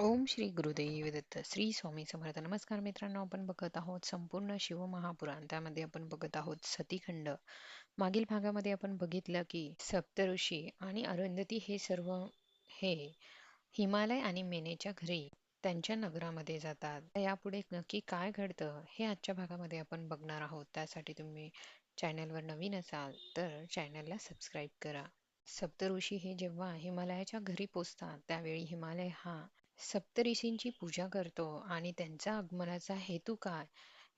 ओम श्री गुरुदेव दत्त श्री स्वामी समर्थ. नमस्कार मित्रांनो, आपण बघत आहोत संपूर्ण शिवमहापुराण. त्यामध्ये आपण बघत आहोत सतीखंड. मागील भागामध्ये आपण बघितलं की सप्तऋषी आणि अरुंधती हे सर्व हे हिमालय आणि मेनेच्या घरी त्यांच्या नगरामध्ये जातात. यापुढे नक्की काय घडतं हे आजच्या भागामध्ये आपण बघणार आहोत. त्यासाठी तुम्ही चॅनलवर नवीन असाल तर चॅनलला सबस्क्राईब करा. सप्तऋषी हे जेव्हा हिमालयाच्या घरी पोचतात त्यावेळी हिमालय हा सप्तऋषींची पूजा करतो आणि त्यांचा आगमनाचा हेतू काय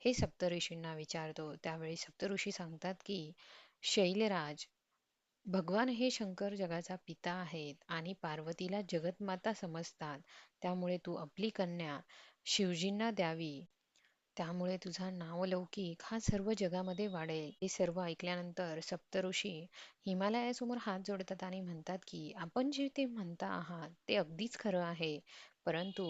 हे सप्तऋषींना विचारतो. त्यावेळी सप्तऋषी सांगतात की शैलराज, भगवान हे शंकर जगाचा पिता आहेत आणि पार्वतीला जगतमाता समजतात. त्यामुळे तू आपली कन्या शिवजींना द्यावी. त्यामुळे तुझा नावलौकिक हा सर्व जगामध्ये वाढेल. हे सर्व ऐकल्यानंतर सप्तऋषी हिमालयासमोर हात जोडतात आणि म्हणतात की आपण जे ते म्हणता आहात ते अगदीच खरं आहे. परंतु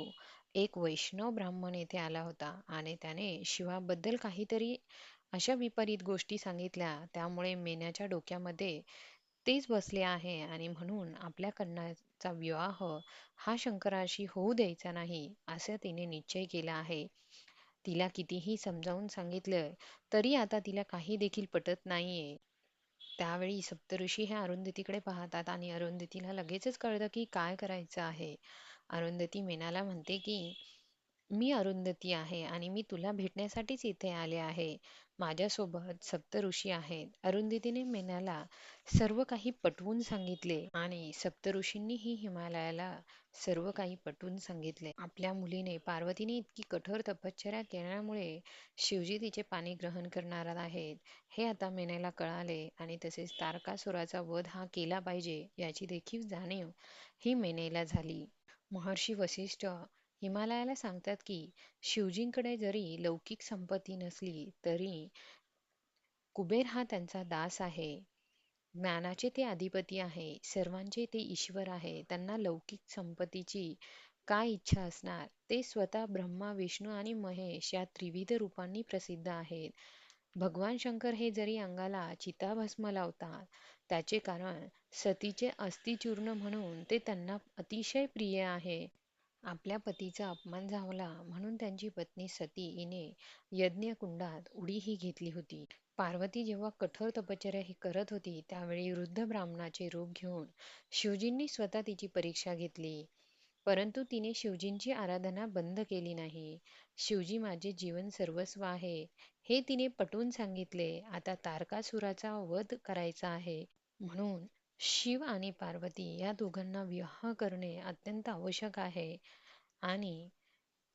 एक वैष्णव ब्राह्मण येथे आला होता आणि त्याने शिवाबद्दल काहीतरी अशा विपरीत गोष्टी सांगितल्या. त्यामुळे मेण्याच्या डोक्यामध्ये तेच बसले आहे आणि म्हणून आपल्या कन्याचा विवाह हा शंकराशी होऊ द्यायचा नाही असं तिने निश्चय केला आहे. तिला कितीही समजावून सांगितलं तरी आता तिला काही देखील पटत नाहीये. त्यावेळी सप्तऋषी हे अरुंधतीकडे पाहतात आणि अरुंधतीला लगेचच कळतं की काय करायचं आहे. अरुंधती मेनाला म्हणते की मी अरुंधती आहे आणि मी तुला भेटण्यासाठीच इथे आले आहे. माझ्यासोबत सप्तऋषी आहेत. अरुंधतीने मेनाला सर्व काही पटवून सांगितले आणि सप्तऋषींनीही हिमालयाला सर्व काही पटवून सांगितले. आपल्या मुलीने पार्वतीने इतकी कठोर तपश्चर्या केल्यामुळे शिवजी तिचे पाणी ग्रहण करणार आहेत हे आता मेनेला कळाले आणि तसेच तारकासुराचा वध हा केला पाहिजे याची देखील जाणीव ही मेनेला झाली. महर्षी वसिष्ठ हिमालयाला सांगतात की शिवजींकडे जरी लौकिक संपत्ती नसली तरी कुबेर हा त्यांचा दास आहे. ज्ञानाचे ते अधिपती आहे. सर्वांचे ते ईश्वर आहे. त्यांना लौकिक संपत्तीची काय इच्छा असणार? ते स्वतः ब्रह्मा, विष्णू आणि महेश या त्रिविध रूपांनी प्रसिद्ध आहेत. भगवान शंकर हे जरी अंगाला चिताभस्म लावतात त्याचे कारण सतीचे अस्थिचूर्ण म्हणून ते त्यांना अतिशय प्रिय आहे. आपल्या पतीचा अपमान झाला म्हणून त्यांची पत्नी सती हिने यज्ञकुंडात उडीही घेतली होती. पार्वती जेव्हा कठोर तपश्चर्या ही करत होती त्यावेळी वृद्ध ब्राह्मणाचे रूप घेऊन शिवजींनी स्वतः तिची परीक्षा घेतली. परंतु तिने शिवजींची आराधना बंद केली नाही. शिवजी माझे जीवन सर्वस्व आहे हे तिने पटवून सांगितले. आता तारकासुराचा वध करायचा आहे म्हणून शिव आणि पार्वती या दोघांना विवाह करणे अत्यंत आवश्यक आहे आणि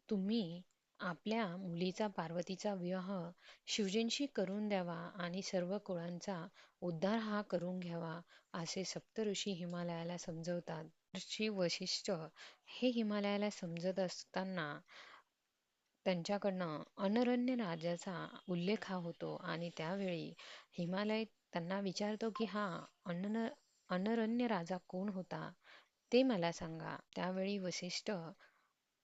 तुम्ही आपल्या मुलीचा पार्वतीचा विवाह शिवजींशी करून द्यावा आणि सर्व कुळांचा उद्धार हा करून घ्यावा असे सप्तऋषी हिमालयाला समजवतात. ऋषी वशिष्ठ हे हिमालयाला समजत असताना त्यांच्याकडनं अनरण्य राजाचा उल्लेख हा होतो आणि त्यावेळी हिमालय त्यांना विचारतो की हा अनरण्य राजा कोण होता ते मला सांगा. त्यावेळी वसिष्ठ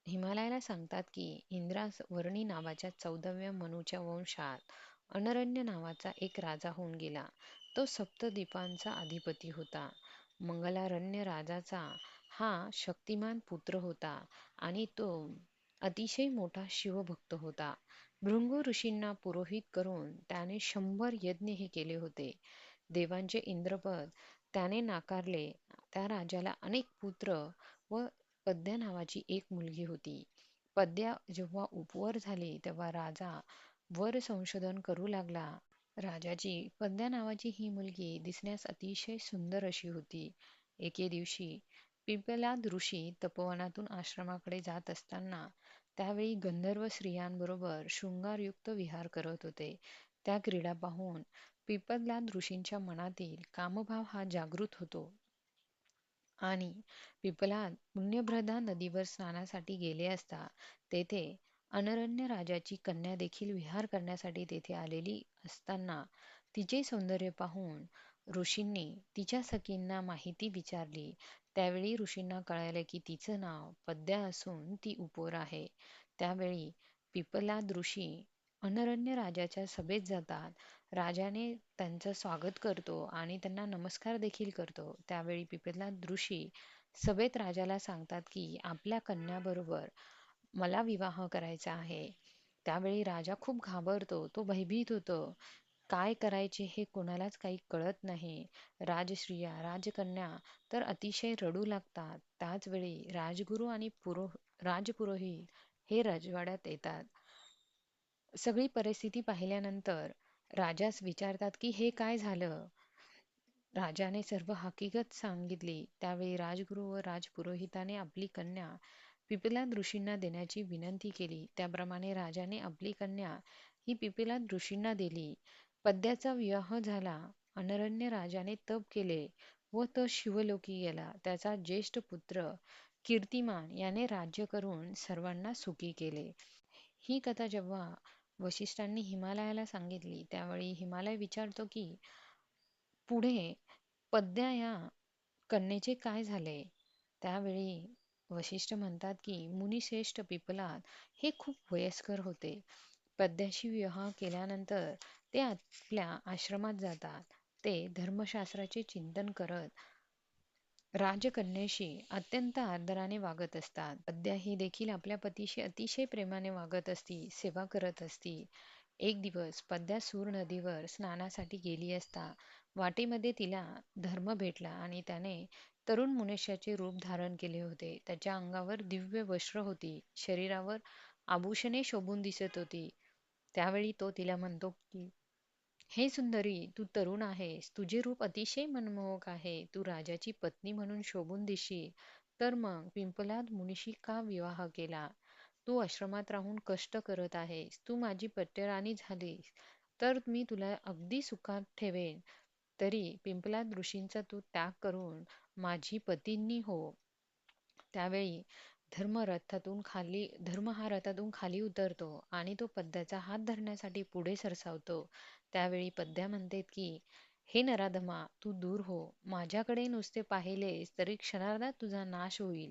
हिमालयाला सांगतात की इंद्रास वर्णी नावाच्या 14व्या मनूच्या वंशात अनरण्य नावाचा एक राजा होऊन गेला. तो सप्तद्वीपांचा अधिपती होता. मंगलारण्य राजाचा हा शक्तिमान पुत्र होता आणि तो अतिशय मोठा शिवभक्त होता. भृंगू ऋषींना पुरोहित करून त्याने 100 यज्ञ केले होते. देवांचे इंद्रपद त्याने नाकारले. त्या राजाला अनेक पुत्र व पद्या नावाची एक मुलगी होती. पद्या जेव्हा उपवर झाली तेव्हा राजा वर संशोधन करू लागला. राजाची पद्या नावाची ही मुलगी दिसण्यास अतिशय सुंदर अशी होती. एके दिवशी पिप्पलाद ऋषी तपोवनातून आश्रमाकडे जात असताना त्यावेळी गंधर्व स्त्रियांबरोबर शृंगारयुक्त विहार करत होते. त्या क्रीडा पाहून पिप्पलाद ऋषींच्या मनातील कामभाव हा जागृत होतो आणि पिप्पलाद पुण्यप्रधा नदीवर स्नानासाठी गेले असता तेथे अनरण्य राजाची कन्या देखील विहार करण्यासाठी तेथे आलेली असताना तिचे सौंदर्य पाहून ऋषींनी तिच्या सखींना माहिती विचारली. त्यावेळी ऋषींना कळाले की तिचं नाव पद्या असून ती उपोर आहे. त्यावेळी पिप्पलाद ऋषी अनरण्य राजाच्या सभेत जातात. राजाने त्यांचं स्वागत करतो आणि त्यांना नमस्कार देखील करतो. त्यावेळी पिप्पलाद ऋषी सभेत राजाला सांगतात की आपल्या कन्याबरोबर मला विवाह करायचा आहे. त्यावेळी राजा खूप घाबरतो, तो भयभीत होतो. काय करायचे हे कोणालाच काही कळत नाही. राजश्रिया, राजकन्या तर अतिशय रडू लागतात. त्याच वेळी राजगुरू आणि राजपुरोहित हे राजवाड्यात येतात. सगळी परिस्थिती पाहिल्यानंतर राजास विचारतात की हे काय झालं? राजाने सर्व हकीकत सांगितली. त्यावेळी राजगुरू व राजपुरोहिताने आपली कन्या पिपलाद ऋषींना देण्याची विनंती केली. त्याप्रमाणे राजाने आपली कन्या ही पिपलाद ऋषींना दिली. पद्याचा विवाह झाला. अनरण्य राजाने तप केले व तो शिवलोकी गेला. त्याचा ज्येष्ठ पुत्र कीर्तिमान याने राज्य करून सर्वांना सुखी केले. ही कथा जेव्हा वशिष्ठांनी हिमालयाला सांगितली, त्यावेळी हिमालय विचारतो की पुढे पद्या या कन्येचे काय झाले? त्यावेळी वशिष्ठ म्हणतात की मुनिश्रेष्ठ पिपलाद हे खूप वयस्कर होते. पद्याशी विवाह केल्यानंतर ते आपल्या आश्रमात जातात. ते धर्मशास्त्राचे चिंतन करत राजकन्येशी अत्यंत आदराने वागत असतात. पद्या ही देखील आपल्या पतीशी अतिशय प्रेमाने वागत असती, सेवा करत असती. एक दिवस पद्या सूर नदीवर स्नानासाठी गेली असता वाटेमध्ये तिला धर्म भेटला आणि त्याने तरुण मनुष्याचे रूप धारण केले होते. त्याच्या अंगावर दिव्य वस्त्र होती, शरीरावर आभूषणे शोभून दिसत होती. त्यावेळी तो तिला म्हणतो की हे सुंदरी, तू तरुण आहेस. तुझे रूप अतिशय मनमोहक आहे. तू राजाची पत्नी म्हणून शोभून दिसशील. तर मग पिंपलाद मुनीशी का विवाह केला? तू आश्रमात राहून कष्ट करत आहेस. तू माझी पट्यराणी झालीस, तर मी तुला अगदी सुखात ठेवेन. तरी पिंपलाद ऋषींचा तू त्याग करून माझी पत्नी हो. त्यावेळी धर्म हा रथातून खाली उतरतो आणि तो पद्याचा हात धरण्यासाठी पुढे सरसावतो. त्यावेळी पद्या म्हणते की हे नराधमा, तू दूर हो. माझ्याकडे नुसते पाहिलेस तरी क्षणार्धात तुझा नाश होईल.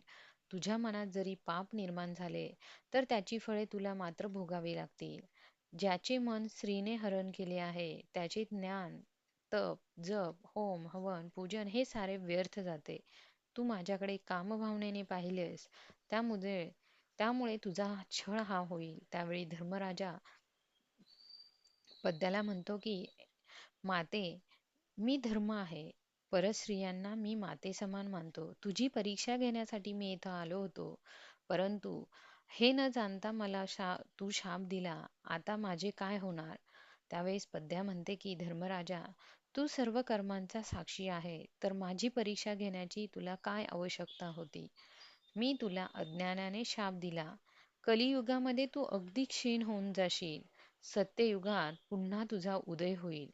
तुझ्या मनात जरी पाप निर्माण झाले तर त्याची फळे तुला मात्र भोगावी लागतील. ज्याचे मन स्त्रीने हरण केले आहे त्याचे ज्ञान, तप, जप, होम, हवन, पूजन हे सारे व्यर्थ जाते. तू माझ्याकडे कामभावनेने पाहिलेस, त्यामुळे त्यामुळे तुझा छळ हा होईल. त्यावेळी धर्मराजा पद्याला म्हणतो की माते, मी धर्म आहे. परस्त्रियांना मी माते समान मानतो. तुझी परीक्षा घेण्यासाठी मी इथं आलो होतो. परंतु हे न जाणता तू शाप दिला. आता माझे काय होणार? त्यावेळेस पद्या म्हणते की धर्मराजा, तू सर्व कर्मांचा साक्षी आहे, तर माझी परीक्षा घेण्याची तुला काय आवश्यकता होती? मी तुला अज्ञानाने शाप दिला. कलियुगामध्ये तू अगदी क्षीण होऊन जाशील. सत्ययुगात पुन्हा तुझा उदय होईल.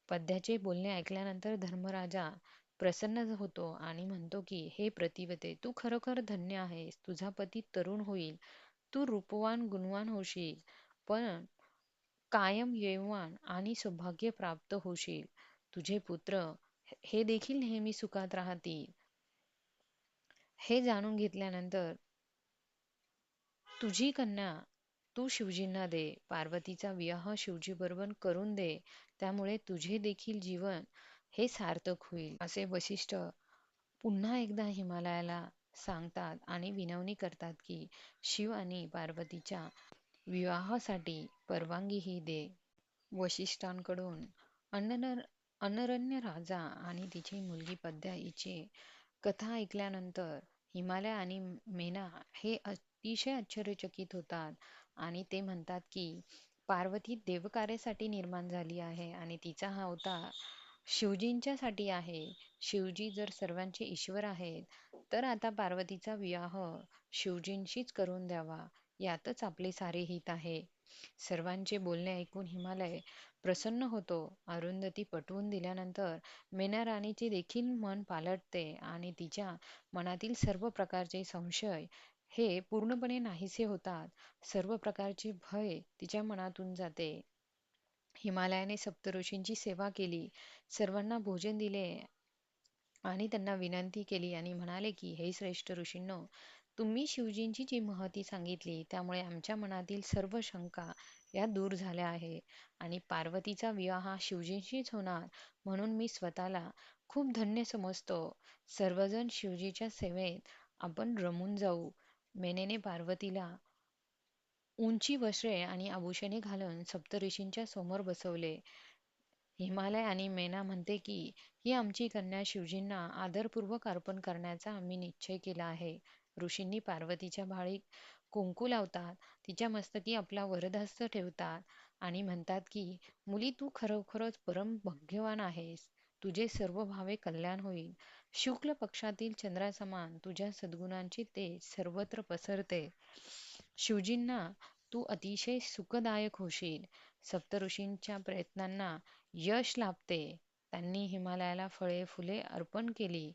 पद्याचे बोलणे ऐकल्यानंतर धर्मराजा प्रसन्न होतो आणि म्हणतो की हे प्रतिवते, तू खरोखर धन्य आहेस. तुझा पती तरुण होईल. तू रूपवान, गुणवान होशील. पण कायम यौवन आणि सौभाग्य प्राप्त होशील. तुझे पुत्र हे देखील नेहमी सुखात राहतील. हे जाणून घेतल्यानंतर तुझी कन्या तू शिवजींना दे. पार्वतीचा विवाह शिवजी बरोबर करून दे. त्यामुळे तुझे देखील जीवन हे सार्थक होईल. असे वशिष्ठ पुन्हा एकदा हिमालयाला सांगतात आणि विनवणी करतात की शिव आणि पार्वतीच्या विवाहासाठी परवानगीही दे. वशिष्ठांकडून अननर अनरण्य राजा आणि तिची मुलगी पद्या हिची कथा ऐकल्यानंतर हिमालय आणि मेना हे अतिशय आश्चर्यचकित होतात आणि ते म्हणतात की पार्वती देवकार्यासाठी निर्माण झाली आहे आणि तिचा हा अवतार शिवजींच्यासाठी आहे. शिवजी जर सर्वांचे ईश्वर आहेत, तर आता पार्वतीचा विवाह शिवजींशीच करून द्यावा. यातच आपले सारे हित आहे. सर्वांचे बोलणे ऐकून हिमालय प्रसन्न होतो. अरुंधती पटवून दिल्यानंतर मीना राणीचे देखील मन पालटते आणि तिच्या मनातील सर्व प्रकारचे संशय हे पूर्णपणे नाहीसे होतात. सर्व प्रकारचे भय तिच्या मनातून जाते. हिमालयाने सप्तऋषींची सेवा केली, सर्वांना भोजन दिले आणि त्यांना विनंती केली आणि म्हणाले की हे श्रेष्ठ ऋषींनो, तुम्ही शिवजींची जी महती सांगितली त्यामुळे आमच्या मनातील सर्व शंका या दूर झाल्या आहे आणि पार्वतीचा विवाह हा शिवजींशीच होणार म्हणून मी स्वतःला खूप धन्य समजतो. सर्वजण शिवजीच्या सेवेत आपण रमून जाऊ. मेनेने पार्वतीला उंची वस्त्रे आणि आभूषणे घालून सप्तऋषींच्या समोर बसवले. हिमालय आणि मैना म्हणते की ही आमची कन्या शिवजींना आदरपूर्वक अर्पण करण्याचा आम्ही निश्चय केला आहे. ऋषींनी पार्वतीच्या भाळी कुंकू लावतात, तिच्या मस्तकी आपला वरदहस्त ठेवतात आणि म्हणतात की मुली तू खरोखरच परम भाग्यवान आहेस. तुझे सर्व भावे कल्याण होईल. शुक्ल पक्षातील चंद्रासमान तुझ्या सद्गुणांची तेज सर्वत्र पसरते. शिवजींना तू अतिशय सुखदायक होशील. सप्तऋषींच्या प्रयत्नांना यश लाभते. त्यांनी हिमालयाला फळे फुले अर्पण केली.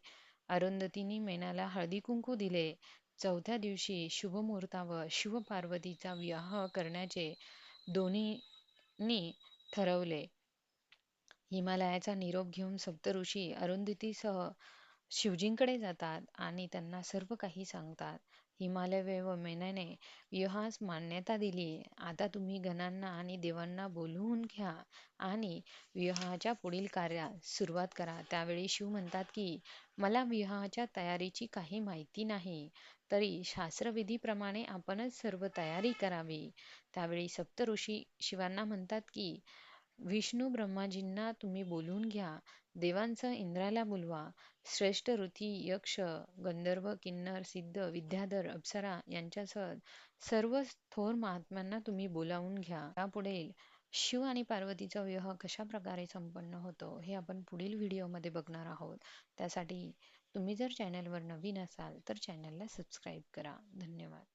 अरुंधतींनी मेनाला हळदी कुंकू दिले. चौथ्या दिवशी शुभ मुहूर्तावर शिव पार्वतीचा विवाह करण्याचे दोन्हींनी ठरवले. हिमालयाचा निरोप घेऊन सप्तऋषी अरुंधतीसह शिवजींकडे जातात आणि त्यांना सर्व काही सांगतात. हिमालय व मैनेने विवाहास मान्यता दिली. आता तुम्ही गणांना आणि देवांना बोलवून घ्या आणि विवाहाच्या पुढील कार्यास सुरुवात करा. त्यावेळी शिव म्हणतात की मला विवाहाच्या तयारीची काही माहिती नाही, तरी शास्त्रविधीप्रमाणे आपणच सर्व तयारी करावी. त्यावेळी सप्तऋषी शिवांना म्हणतात की विष्णू ब्रह्माजींना तुम्ही बोलवून घ्या. देवांसह इंद्राला बोलवा. श्रेष्ठ ऋषी, यक्ष, गंधर्व, किन्नर, सिद्ध, विद्याधर, अप्सरा यांच्यासह सर्व थोर महात्म्यांना तुम्ही बोलावून घ्या. यापुढे शिव आणि पार्वतीचा विवाह कशा प्रकारे संपन्न होतो हे आपण पुढील व्हिडिओमध्ये बघणार आहोत. त्यासाठी तुम्ही जर चॅनलवर नवीन असाल तर चॅनलला सबस्क्राईब करा. धन्यवाद.